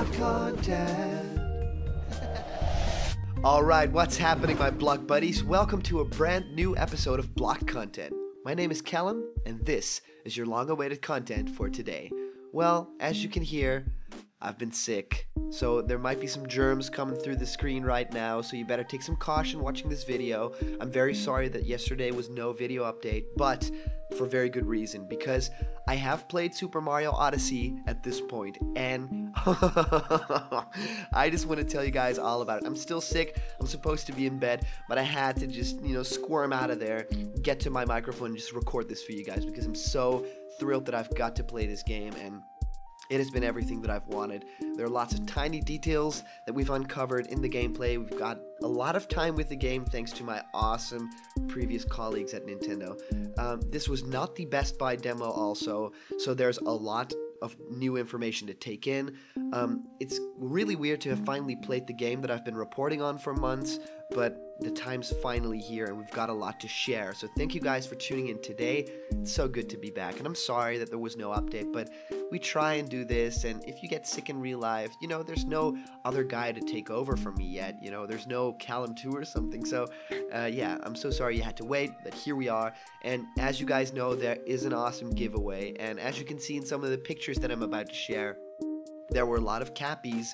Block content. Alright, what's happening, my block buddies? Welcome to a brand new episode of Block Content. My name is Callum, and this is your long-awaited content for today. Well, as you can hear, I've been sick, so there might be some germs coming through the screen right now, so you better take some caution watching this video. I'm very sorry that yesterday was no video update, but for very good reason, because I have played Super Mario Odyssey at this point, and I just want to tell you guys all about it. I'm still sick, I'm supposed to be in bed, but I had to just, squirm out of there, get to my microphone, and just record this for you guys, because I'm so thrilled that I've got to play this game, and it has been everything that I've wanted. There are lots of tiny details that we've uncovered in the gameplay. We've got a lot of time with the game thanks to my awesome previous colleagues at Nintendo. This was not the Best Buy demo also, so there's a lot of new information to take in. It's really weird to have finally played the game that I've been reporting on for months, but the time's finally here and we've got a lot to share. So thank you guys for tuning in today. It's so good to be back, and I'm sorry that there was no update, but we try and do this, and if you get sick in real life, there's no other guy to take over from me yet. There's no Callum 2 or something. So yeah, I'm so sorry you had to wait, but here we are. And as you guys know, there is an awesome giveaway, and as you can see in some of the pictures that I'm about to share, there were a lot of cappies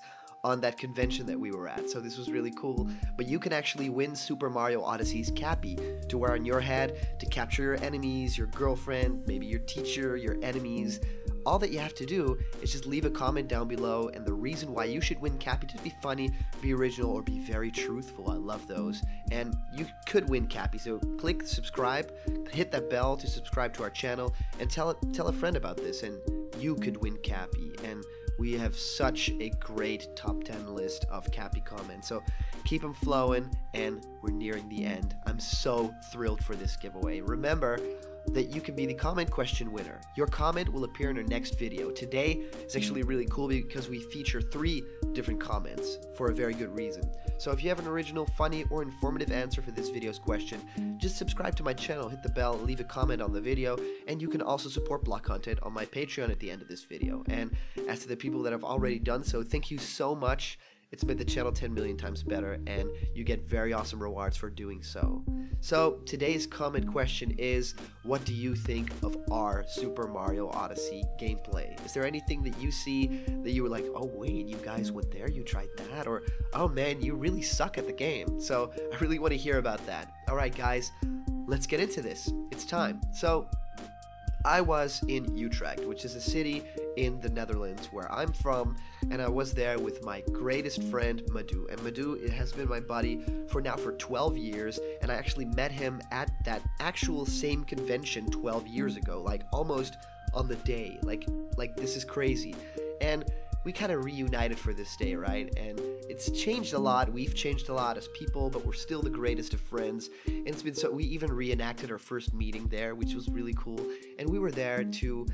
on that convention that we were at, so this was really cool. But you can actually win Super Mario Odyssey's cappy to wear on your head, to capture your enemies, your girlfriend, maybe your teacher, your enemies. All that you have to do is just leave a comment down below, and the reason why you should win cappy, to be funny, be original, or be very truthful. I love those. And you could win cappy, so click subscribe, hit that bell to subscribe to our channel, and tell a friend about this, and you could win cappy. And we have such a great top 10 list of cappy comments, so keep them flowing, and we're nearing the end. I'm so thrilled for this giveaway. Remember that you can be the comment question winner. Your comment will appear in our next video. Today is actually really cool because we feature 3 different comments for a very good reason. So if you have an original, funny, or informative answer for this video's question, just subscribe to my channel, hit the bell, leave a comment on the video, and you can also support block content on my Patreon at the end of this video. And as to the people that have already done so, thank you so much. It's made the channel 10 million times better, and you get very awesome rewards for doing so. So today's comment question is, what do you think of our Super Mario Odyssey gameplay? Is there anything that you see that you were like, oh wait, you guys went there, you tried that? Or, oh man, you really suck at the game. So I really want to hear about that. Alright guys, let's get into this. It's time. So I was in Utrecht, which is a city in the Netherlands where I'm from, and I was there with my greatest friend, Madhu. And Madhu has been my buddy for 12 years, and I actually met him at that actual same convention 12 years ago, like almost on the day. Like this is crazy. And we kind of reunited for this day, right? And it's changed a lot. We've changed a lot as people, but we're still the greatest of friends. And it's been so, we even reenacted our first meeting there, which was really cool. And we were there to,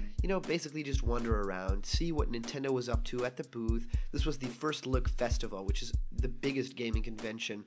basically just wander around, see what Nintendo was up to at the booth. This was the Firstlook festival, which is the biggest gaming convention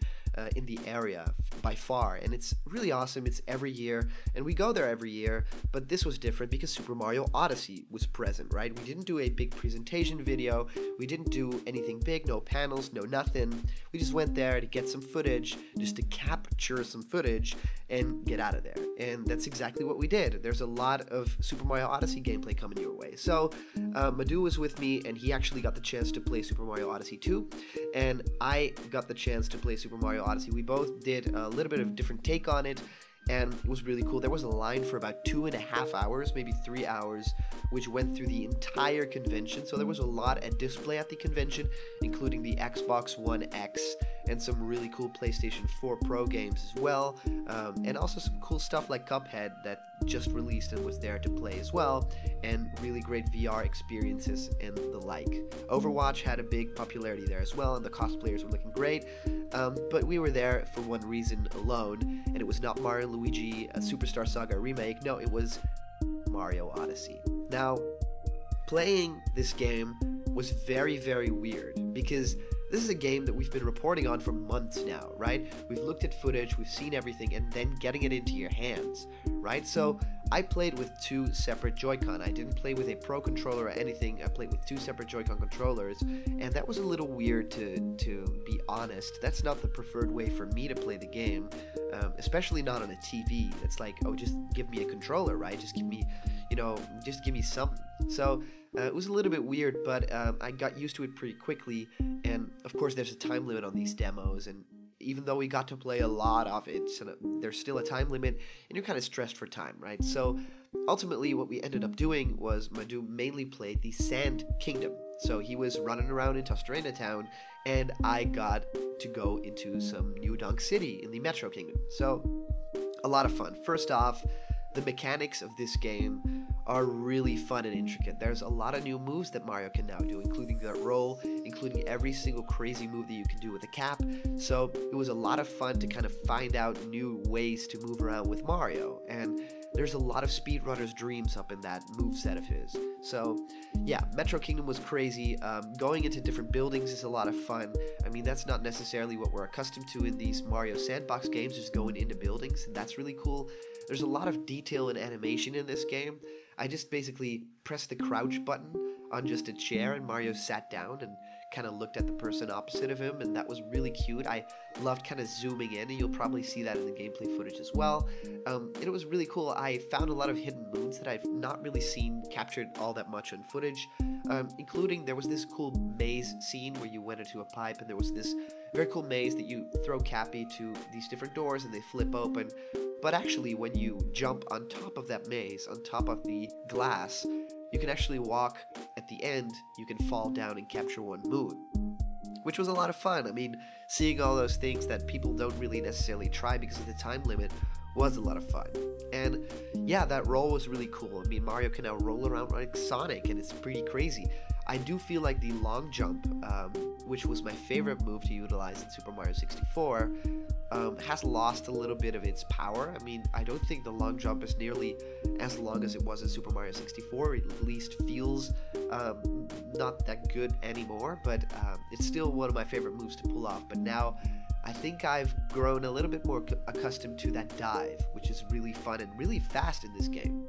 in the area by far. And it's really awesome. It's every year, and we go there every year, but this was different because Super Mario Odyssey was present, right? We didn't do a big presentation video. We didn't do anything big, no panels, no nothing. We just went there to get some footage, just to capture some footage and get out of there. And that's exactly what we did. There's a lot of Super Mario Odyssey gameplay coming your way. So Madhu was with me, and he actually got the chance to play Super Mario Odyssey 2, and I got the chance to play Super Mario Odyssey. We both did a little bit of different take on it, and it was really cool. There was a line for about 2.5 hours, maybe 3 hours, which went through the entire convention. So there was a lot at display at the convention, including the Xbox One X and some really cool PlayStation 4 Pro games as well, and also some cool stuff like Cuphead that just released and was there to play as well, and really great VR experiences and the like. Overwatch had a big popularity there as well, and the cosplayers were looking great, but we were there for one reason alone, and it was not Mario & Luigi a Superstar Saga remake. No, it was Mario Odyssey. Now, playing this game was very, very weird, because this is a game that we've been reporting on for months now, right? We've looked at footage, we've seen everything, and then getting it into your hands, right? So I played with 2 separate Joy-Con. I didn't play with a Pro controller or anything. I played with 2 separate Joy-Con controllers, and that was a little weird to be honest. That's not the preferred way for me to play the game, especially not on a TV. It's like, oh, just give me a controller, right? Just give me, just give me something. So it was a little bit weird, but I got used to it pretty quickly, and of course there's a time limit on these demos, and even though we got to play a lot of it, so there's still a time limit, and you're kind of stressed for time, right? So ultimately what we ended up doing was Madhu mainly played the Sand Kingdom. So he was running around in Tostarena Town, and I got to go into some New Donk City in the Metro Kingdom. So a lot of fun. First off, the mechanics of this game are really fun and intricate. There's a lot of new moves that Mario can now do, including that roll, including every single crazy move that you can do with a cap. So it was a lot of fun to kind of find out new ways to move around with Mario, and there's a lot of speedrunners' dreams up in that moveset of his. So yeah, Metro Kingdom was crazy. Going into different buildings is a lot of fun. I mean, that's not necessarily what we're accustomed to in these Mario sandbox games, just going into buildings, and that's really cool. There's a lot of detail and animation in this game. I just basically pressed the crouch button on just a chair, and Mario sat down and kind of looked at the person opposite of him, and that was really cute. I loved kind of zooming in, and you'll probably see that in the gameplay footage as well. And it was really cool. I found a lot of hidden moons that I've not really seen captured all that much on footage, including there was this cool maze scene where you went into a pipe, and there was this very cool maze that you throw Cappy to these different doors and they flip open. But actually, when you jump on top of that maze, on top of the glass, you can actually walk at the end, you can fall down and capture one moon, which was a lot of fun. I mean, seeing all those things that people don't really necessarily try because of the time limit was a lot of fun. And yeah, that roll was really cool. I mean, Mario can now roll around like Sonic, and it's pretty crazy. I do feel like the long jump, which was my favorite move to utilize in Super Mario 64, has lost a little bit of its power. I mean, I don't think the long jump is nearly as long as it was in Super Mario 64. It at least feels not that good anymore, but it's still one of my favorite moves to pull off. But now I think I've grown a little bit more accustomed to that dive, which is really fun and really fast in this game.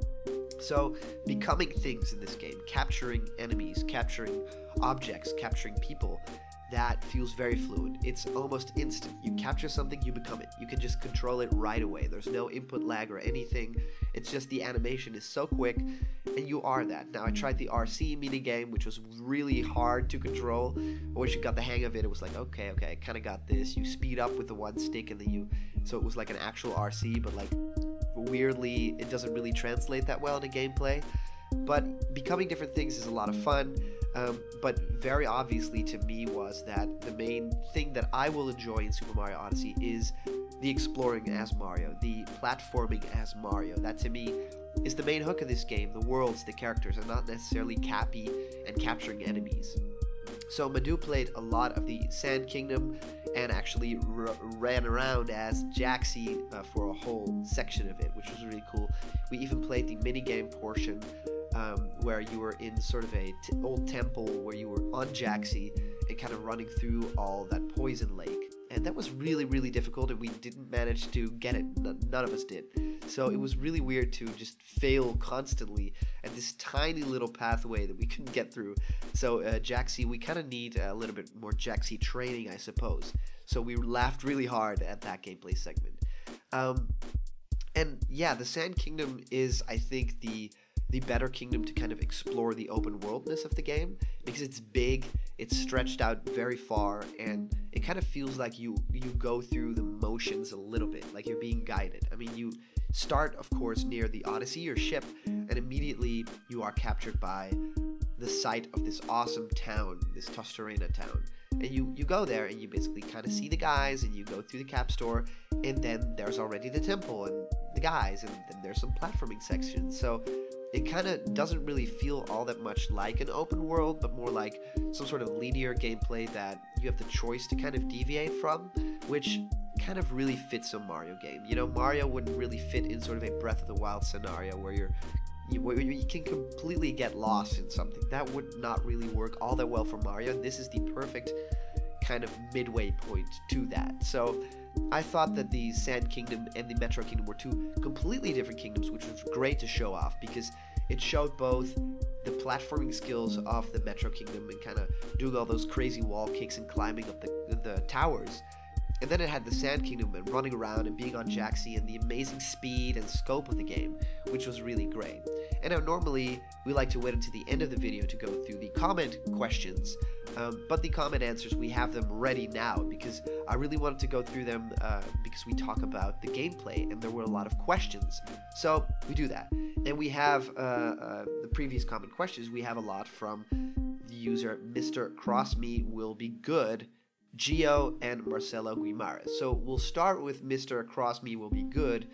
So, becoming things in this game, capturing enemies, capturing objects, capturing people, that feels very fluid. It's almost instant. You capture something, you become it. You can just control it right away. There's no input lag or anything. It's just the animation is so quick, and you are that. Now, I tried the RC minigame, which was really hard to control. But once you got the hang of it, it was like, okay, I kind of got this. You speed up with the one stick, and then so it was like an actual RC, but like, weirdly, it doesn't really translate that well into gameplay. But becoming different things is a lot of fun. But very obviously to me was that the main thing that I will enjoy in Super Mario Odyssey is the exploring as Mario, the platforming as Mario. That to me is the main hook of this game. The worlds, the characters, are not necessarily Cappy and capturing enemies. So Madhu played a lot of the Sand Kingdom and actually ran around as Jaxi for a whole section of it, which was really cool. We even played the minigame portion where you were in sort of a old temple where you were on Jaxi and kind of running through all that poison lake. And that was really, really difficult, and we didn't manage to get it. None of us did. So it was really weird to just fail constantly at this tiny little pathway that we couldn't get through. So Jaxi, we kind of need a little bit more Jaxi training, I suppose. So we laughed really hard at that gameplay segment. And yeah, the Sand Kingdom is, I think, the better kingdom to kind of explore the open worldness of the game, because it's big, it's stretched out very far, and it kind of feels like you go through the motions a little bit, like you're being guided. I mean, you start, of course, near the Odyssey, your ship, and immediately you are captured by the sight of this awesome town, this Tostarena town. And you go there, and you basically kind of see the guys, and you go through the cap store, and then there's already the temple and the guys, and then there's some platforming sections. So it kind of doesn't really feel all that much like an open world, but more like some sort of linear gameplay that you have the choice to kind of deviate from, which kind of really fits a Mario game. You know, Mario wouldn't really fit in sort of a Breath of the Wild scenario where you can completely get lost in something. That would not really work all that well for Mario, and this is the perfect kind of midway point to that. So I thought that the Sand Kingdom and the Metro Kingdom were two completely different kingdoms, which was great to show off because it showed both the platforming skills of the Metro Kingdom and kind of doing all those crazy wall kicks and climbing up the towers. And then it had the Sand Kingdom and running around and being on Jaxi and the amazing speed and scope of the game, which was really great. And now normally we like to wait until the end of the video to go through the comment questions, but the comment answers, we have them ready now because I really wanted to go through them because we talk about the gameplay and there were a lot of questions. So we do that. And we have the previous comment questions, we have a lot from the user Mr. Cross Me Will Be Good, Gio, and Marcelo Guimares. So we'll start with Mr. Cross Me Will Be Good,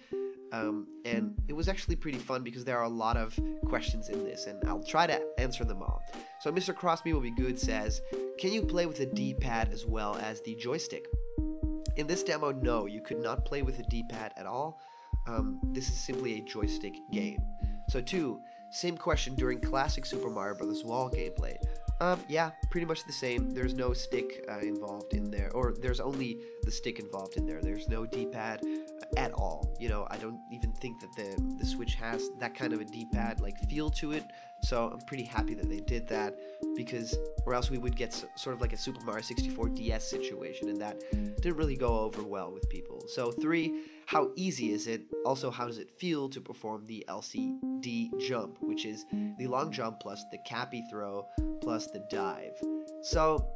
and it was actually pretty fun because there are a lot of questions in this, and I'll try to answer them all. So Mr. Cross Me Will Be Good says, can you play with a D-pad as well as the joystick? In this demo, no, you could not play with a D-pad at all. This is simply a joystick game. So 2, same question during classic Super Mario Bros. Wall gameplay. Yeah, pretty much the same. There's no stick involved in there, or there's only the stick involved in there. There's no D-pad at all. You know, I don't even think that the Switch has that kind of a D-pad like feel to it. So I'm pretty happy that they did that because, or else we would get sort of like a Super Mario 64 DS situation, and that didn't really go over well with people. So 3, how easy is it? Also, how does it feel to perform the LCD jump, which is the long jump plus the cappy throw plus the dive? So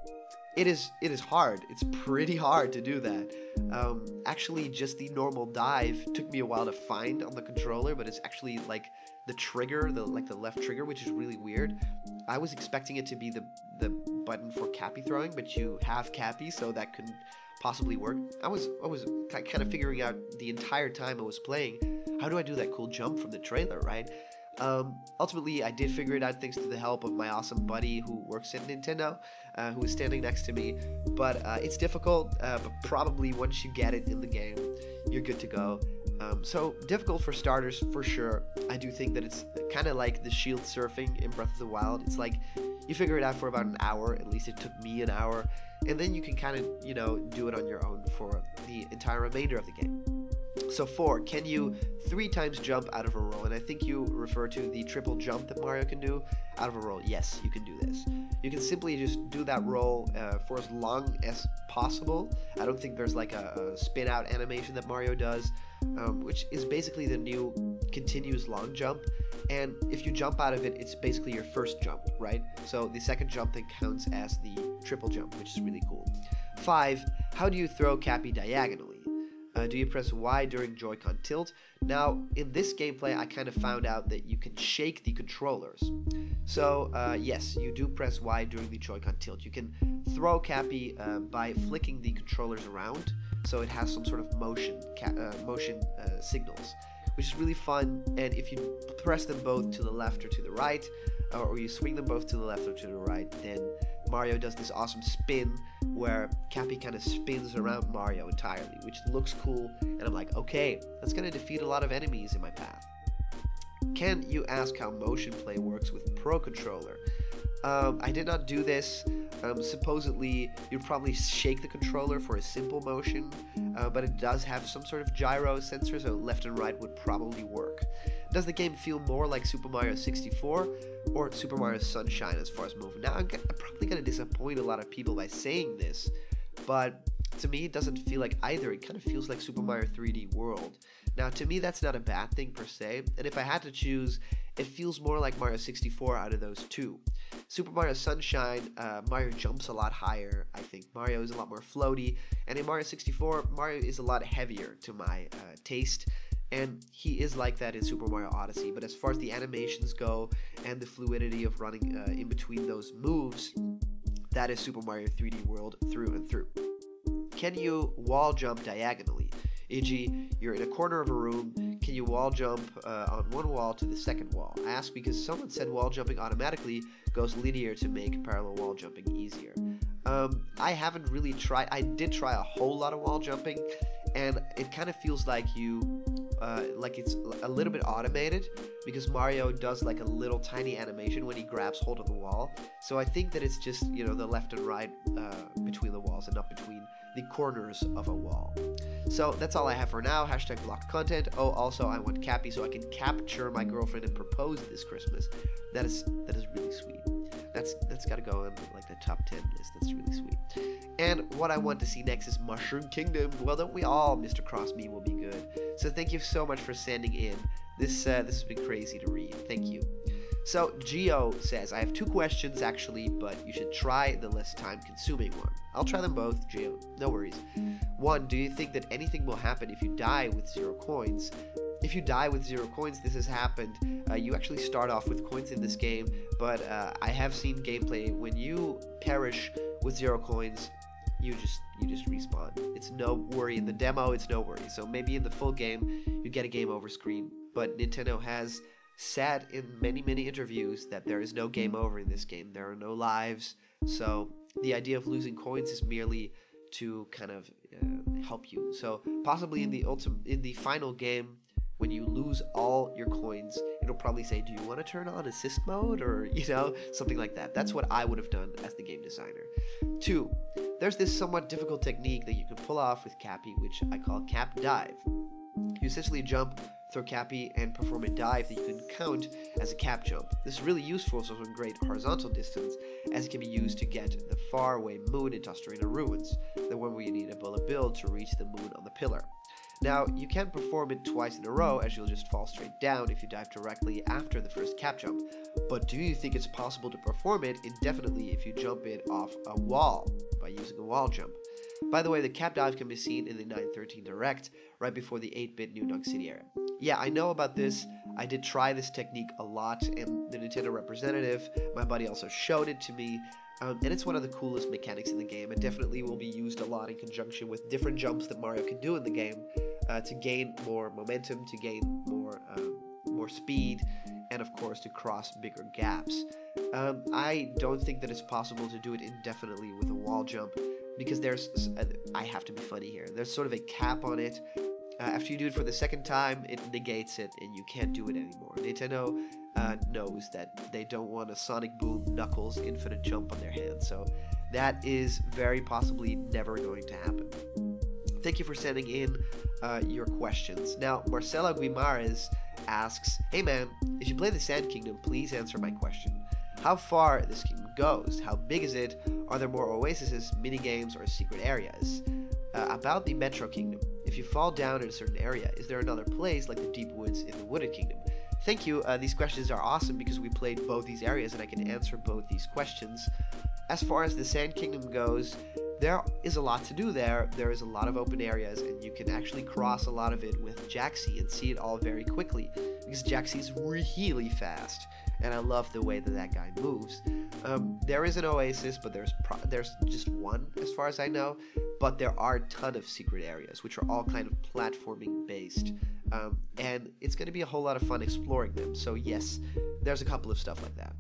it is hard. It's pretty hard to do that. Actually, just the normal dive took me a while to find on the controller, but it's actually like the trigger, the left trigger, which is really weird. I was expecting it to be the button for cappy throwing, but you have cappy, so that couldn't possibly work. I was kind of figuring out the entire time I was playing, how do I do that cool jump from the trailer, right? Ultimately, I did figure it out thanks to the help of my awesome buddy who works at Nintendo, who is standing next to me. But it's difficult, but probably once you get it in the game, you're good to go. So difficult for starters, for sure. I do think that it's kind of like the shield surfing in Breath of the Wild. It's like you figure it out for about an hour, at least it took me an hour, and then you can kind of, you know, do it on your own for the entire remainder of the game. So 4, can you 3 times jump out of a roll? And I think you refer to the triple jump that Mario can do out of a roll. Yes, you can do this. You can simply just do that roll for as long as possible. I don't think there's like a spin out animation that Mario does, which is basically the new continuous long jump. And if you jump out of it, it's basically your first jump, right? So the second jump then counts as the triple jump, which is really cool. 5, how do you throw Cappy diagonally? Do you press Y during Joy-Con tilt? Now, in this gameplay, I kind of found out that you can shake the controllers. So, yes, you do press Y during the Joy-Con tilt. You can throw Cappy by flicking the controllers around, so it has some sort of motion signals, which is really fun. And if you press them both to the left or to the right, or you swing them both to the left or to the right, then Mario does this awesome spin where Cappy kind of spins around Mario entirely, which looks cool, and I'm like, okay, that's going to defeat a lot of enemies in my path. Can you ask how motion play works with Pro Controller? I did not do this. Supposedly, you'd probably shake the controller for a simple motion, but it does have some sort of gyro sensor, so left and right would probably work. Does the game feel more like Super Mario 64 or Super Mario Sunshine as far as moving? Now, I'm probably going to disappoint a lot of people by saying this, but to me, it doesn't feel like either. It kind of feels like Super Mario 3D World. Now, to me, that's not a bad thing per se, and if I had to choose, it feels more like Mario 64 out of those two. Super Mario Sunshine, Mario jumps a lot higher. I think Mario is a lot more floaty, and in Mario 64, Mario is a lot heavier to my taste, and he is like that in Super Mario Odyssey. But as far as the animations go and the fluidity of running in between those moves, that is Super Mario 3D World through and through. Can you wall jump diagonally? E.g., you're in a corner of a room, can you wall jump on one wall to the second wall? I ask because someone said wall jumping automatically goes linear to make parallel wall jumping easier. I haven't really tried. I did try a whole lot of wall jumping, and it kind of feels like you like it's a little bit automated, because Mario does like a little tiny animation when he grabs hold of the wall. So I think that it's just, you know, the left and right between the walls and not between the corners of a wall. So that's all I have for now. Hashtag blocked content. Oh, also I want Cappy so I can capture my girlfriend and propose this Christmas. That is really sweet. That's got to go on like the top 10 list. That's really sweet. And what I want to see next is Mushroom Kingdom. Well, don't we all? Mr. Cross Me will be good. So thank you so much for sending in. This has been crazy to read. Thank you. So Geo says, I have 2 questions actually, but you should try the less time consuming one. I'll try them both, Geo. No worries. 1, do you think that anything will happen if you die with 0 coins? If you die with 0 coins, this has happened. You actually start off with coins in this game, but I have seen gameplay when you perish with 0 coins, you just respawn. It's no worry in the demo. It's no worry. So maybe in the full game, you get a game over screen. But Nintendo has said in many interviews that there is no game over in this game. There are no lives. So the idea of losing coins is merely to kind of help you. So possibly in the final game, when you lose all your coins, it'll probably say, do you want to turn on assist mode? Or, you know, something like that. That's what I would have done as the game designer. 2, there's this somewhat difficult technique that you can pull off with Cappy, which I call Cap Dive. You essentially jump, throw Cappy, and perform a dive that you can count as a cap jump. This is really useful for some great horizontal distance, as it can be used to get the faraway moon in Tostarena Ruins, the one where you need a bullet bill to reach the moon on the pillar. Now, you can't perform it twice in a row, as you'll just fall straight down if you dive directly after the first cap jump. But do you think it's possible to perform it indefinitely if you jump it off a wall by using a wall jump? By the way, the cap dive can be seen in the 913 Direct, right before the 8-bit New Donk City area. Yeah, I know about this. I did try this technique a lot, and the Nintendo representative, my buddy, also showed it to me. And it's one of the coolest mechanics in the game. It definitely will be used a lot in conjunction with different jumps that Mario can do in the game to gain more momentum, to gain more speed, and of course to cross bigger gaps. I don't think that it's possible to do it indefinitely with a wall jump, because I have to be funny here. There's sort of a cap on it. After you do it for the second time, it negates it, and you can't do it anymore. Nintendo knows that they don't want a Sonic Boom Knuckles infinite jump on their hands, so that is very possibly never going to happen. Thank you for sending in your questions. Now, Marcela Guimares asks, hey man, if you play the Sand Kingdom, please answer my question. How far this kingdom goes? How big is it? Are there more oases, minigames, or secret areas? About the Metro Kingdom, if you fall down in a certain area, is there another place like the Deep Woods in the Wooded Kingdom? Thank you. These questions are awesome because we played both these areas and I can answer both these questions. As far as the Sand Kingdom goes, there is a lot to do there. There is a lot of open areas, and you can actually cross a lot of it with Jaxi and see it all very quickly, because Jaxi is really fast, and I love the way that guy moves. There is an oasis, but there's just one as far as I know, but there are a ton of secret areas, which are all kind of platforming based, and it's going to be a whole lot of fun exploring them. So yes, there's a couple of stuff like that.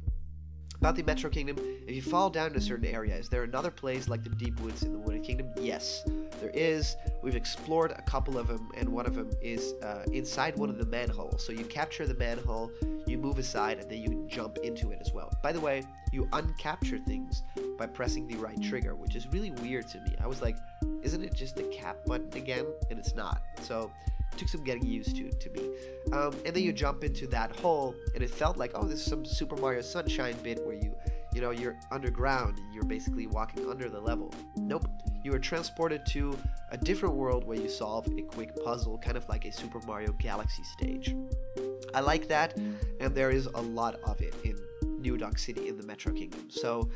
About the Metro Kingdom, if you fall down to a certain area, is there another place like the Deep Woods in the Wooded Kingdom? Yes, there is. We've explored a couple of them, and one of them is inside one of the manholes. So you capture the manhole, you move aside, and then you jump into it as well. By the way, you uncapture things by pressing the right trigger, which is really weird to me. I was like, isn't it just the cap button again? And it's not. So it took some getting used to me. And then you jump into that hole, and it felt like, oh, this is some Super Mario Sunshine bit where you're underground and you're basically walking under the level. Nope. You are transported to a different world where you solve a quick puzzle, kind of like a Super Mario Galaxy stage. I like that, and there is a lot of it in New Donk City in the Metro Kingdom. So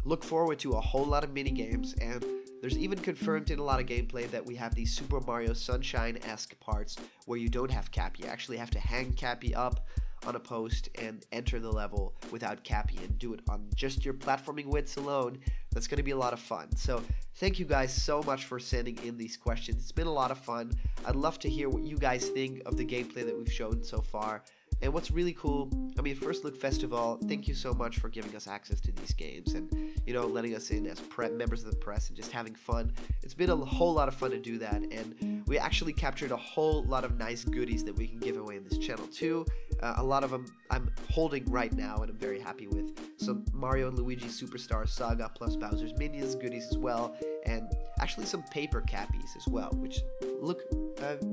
look forward to a whole lot of mini games, and there's even confirmed in a lot of gameplay that we have these Super Mario Sunshine-esque parts where you don't have Cappy. You actually have to hang Cappy up on a post and enter the level without Cappy and do it on just your platforming wits alone. That's going to be a lot of fun. So thank you guys so much for sending in these questions. It's been a lot of fun. I'd love to hear what you guys think of the gameplay that we've shown so far. And what's really cool, I mean, Firstlook Festival, thank you so much for giving us access to these games and, you know, letting us in as members of the press and just having fun. It's been a whole lot of fun to do that, and we actually captured a whole lot of nice goodies that we can give away in this channel too. A lot of them I'm holding right now and I'm very happy with. Some Mario and Luigi Superstar Saga plus Bowser's Minions goodies as well, and actually some paper cappies as well, which look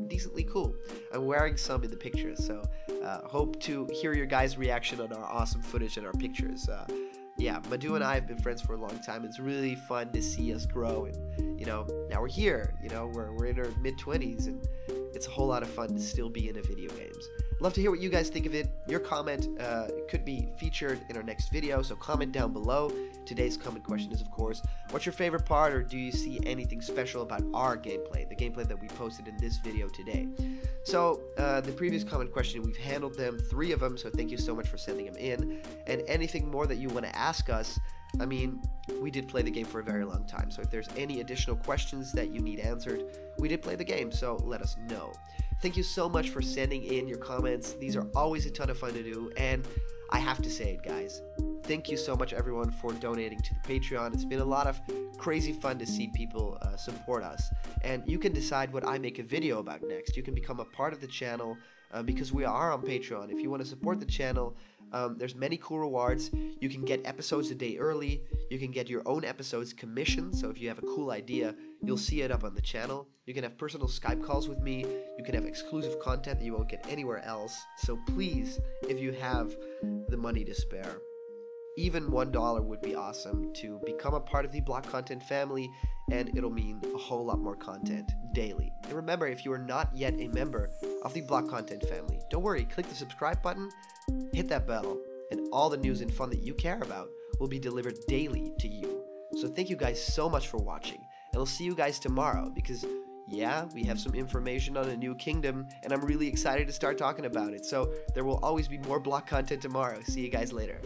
decently cool. I'm wearing some in the pictures, so hope to hear your guys' reaction on our awesome footage and our pictures. Yeah, Madhu and I have been friends for a long time. It's really fun to see us grow, and you know, now we're here. You know, we're in our mid-20s, and it's a whole lot of fun to still be into video games. Love to hear what you guys think of it. Your comment could be featured in our next video, so comment down below. Today's comment question is, of course, what's your favorite part, or do you see anything special about our gameplay, the gameplay that we posted in this video today? So the previous comment question, we've handled them, 3 of them, so thank you so much for sending them in. And anything more that you want to ask us, I mean, we did play the game for a very long time, so if there's any additional questions that you need answered, we did play the game, so let us know. Thank you so much for sending in your comments. These are always a ton of fun to do, and I have to say it, guys. Thank you so much, everyone, for donating to the Patreon. It's been a lot of crazy fun to see people support us, and you can decide what I make a video about next. You can become a part of the channel because we are on Patreon. If you want to support the channel, there's many cool rewards. You can get episodes a day early. You can get your own episodes commissioned, so if you have a cool idea, you'll see it up on the channel. You can have personal Skype calls with me. You can have exclusive content that you won't get anywhere else. So please, if you have the money to spare, even $1 would be awesome to become a part of the Block Content family, and it'll mean a whole lot more content daily. And remember, if you are not yet a member of the Block Content family, don't worry, click the subscribe button, hit that bell, and all the news and fun that you care about will be delivered daily to you. So thank you guys so much for watching, and I'll see you guys tomorrow, because yeah, we have some information on a new kingdom, and I'm really excited to start talking about it. So there will always be more Block content tomorrow. See you guys later.